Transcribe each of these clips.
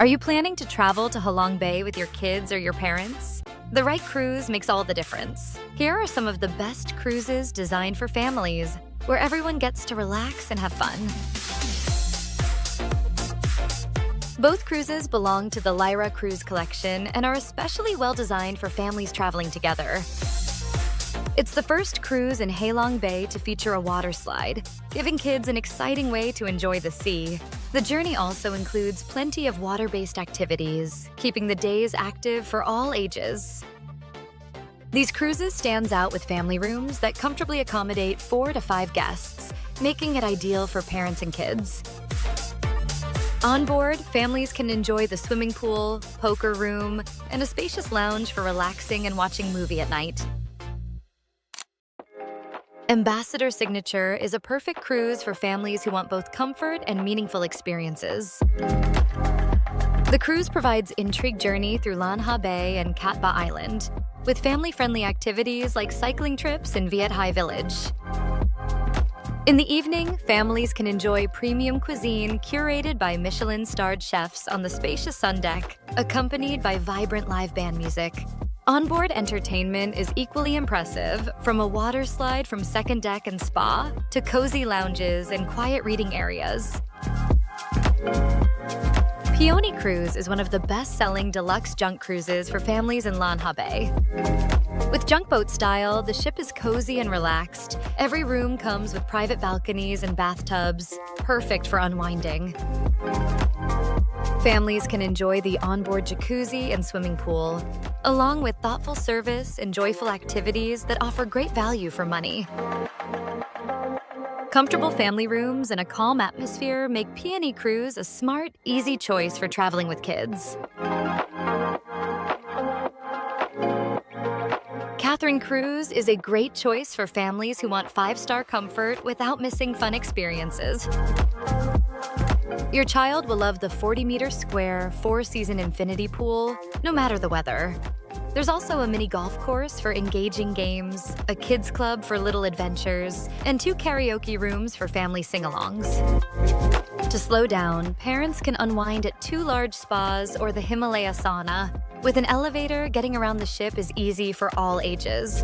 Are you planning to travel to Halong Bay with your kids or your parents? The right cruise makes all the difference. Here are some of the best cruises designed for families, where everyone gets to relax and have fun. Both cruises belong to the Lyra cruise collection and are especially well designed for families traveling together. It's the first cruise in Halong Bay to feature a water slide, giving kids an exciting way to enjoy the sea. The journey also includes plenty of water-based activities, keeping the days active for all ages. These cruises stands out with family rooms that comfortably accommodate 4 to 5 guests, making it ideal for parents and kids. On board, families can enjoy the swimming pool, poker room, and a spacious lounge for relaxing and watching a movie at night. Ambassador Signature is a perfect cruise for families who want both comfort and meaningful experiences. The cruise provides intrigue journey through Lan Ha Bay and Cat Ba Island, with family-friendly activities like cycling trips in Viet Hai Village. In the evening, families can enjoy premium cuisine curated by Michelin-starred chefs on the spacious sun deck, accompanied by vibrant live band music. Onboard entertainment is equally impressive, from a water slide from second deck and spa to cozy lounges and quiet reading areas. Peony Cruise is one of the best-selling deluxe junk cruises for families in Lan Ha Bay. With junk boat style, the ship is cozy and relaxed. Every room comes with private balconies and bathtubs, perfect for unwinding. Families can enjoy the onboard jacuzzi and swimming pool, along with thoughtful service and joyful activities that offer great value for money. Comfortable family rooms and a calm atmosphere make Peony Cruise a smart, easy choice for traveling with kids. Cruise is a great choice for families who want 5-star comfort without missing fun experiences. Your child will love the 40-meter square, 4-season infinity pool, no matter the weather. There's also a mini golf course for engaging games, a kids club for little adventures, and 2 karaoke rooms for family sing-alongs. To slow down, parents can unwind at 2 large spas or the Himalaya sauna. With an elevator, getting around the ship is easy for all ages.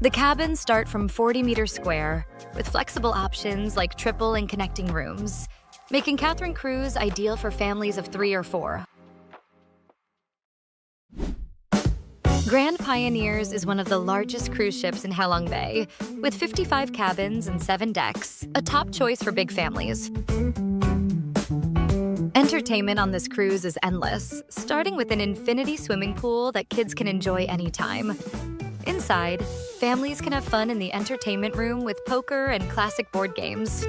The cabins start from 40-meter square, with flexible options like triple and connecting rooms, making Cruise ideal for families of 3 or 4. Grand Pioneers is one of the largest cruise ships in Halong Bay, with 55 cabins and 7 decks, a top choice for big families. Entertainment on this cruise is endless, starting with an infinity swimming pool that kids can enjoy anytime. Inside, families can have fun in the entertainment room with poker and classic board games.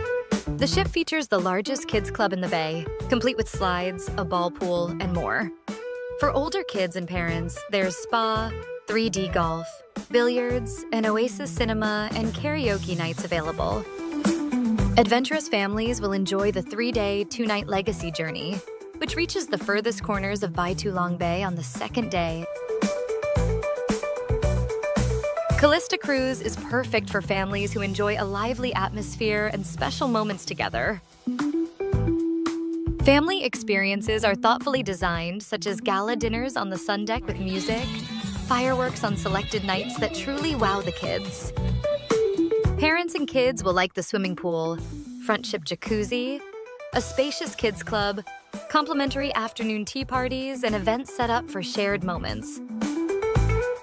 The ship features the largest kids club in the bay, complete with slides, a ball pool, and more. For older kids and parents, there's spa, 3D golf, billiards, an Oasis cinema, and karaoke nights available. Adventurous families will enjoy the 3-day, 2-night legacy journey, which reaches the furthest corners of Bai Tu Long Bay on the 2nd day. Calista Cruise is perfect for families who enjoy a lively atmosphere and special moments together. Family experiences are thoughtfully designed, such as gala dinners on the sun deck with music, fireworks on selected nights that truly wow the kids. Parents and kids will like the swimming pool, front ship jacuzzi, a spacious kids club, complimentary afternoon tea parties, and events set up for shared moments.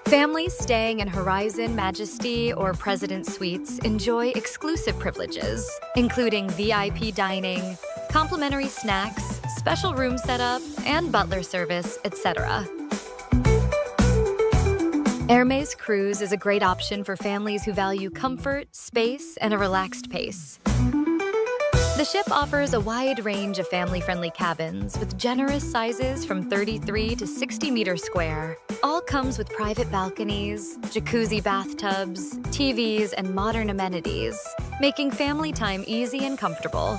Families staying in Horizon, Majesty, or President Suites enjoy exclusive privileges, including VIP dining, complimentary snacks, special room setup, and butler service, etc. Hermes Cruise is a great option for families who value comfort, space, and a relaxed pace. The ship offers a wide range of family-friendly cabins with generous sizes from 33 to 60 meters square. All comes with private balconies, jacuzzi bathtubs, TVs, and modern amenities, making family time easy and comfortable.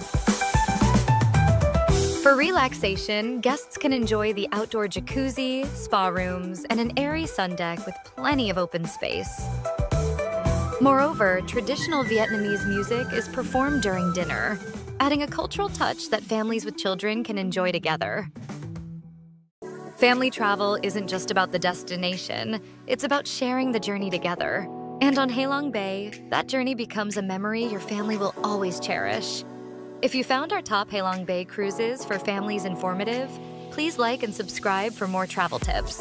For relaxation, guests can enjoy the outdoor jacuzzi, spa rooms, and an airy sun deck with plenty of open space. Moreover, traditional Vietnamese music is performed during dinner, adding a cultural touch that families with children can enjoy together. Family travel isn't just about the destination, it's about sharing the journey together. And on Halong Bay, that journey becomes a memory your family will always cherish. If you found our top Halong Bay cruises for families informative, please like and subscribe for more travel tips.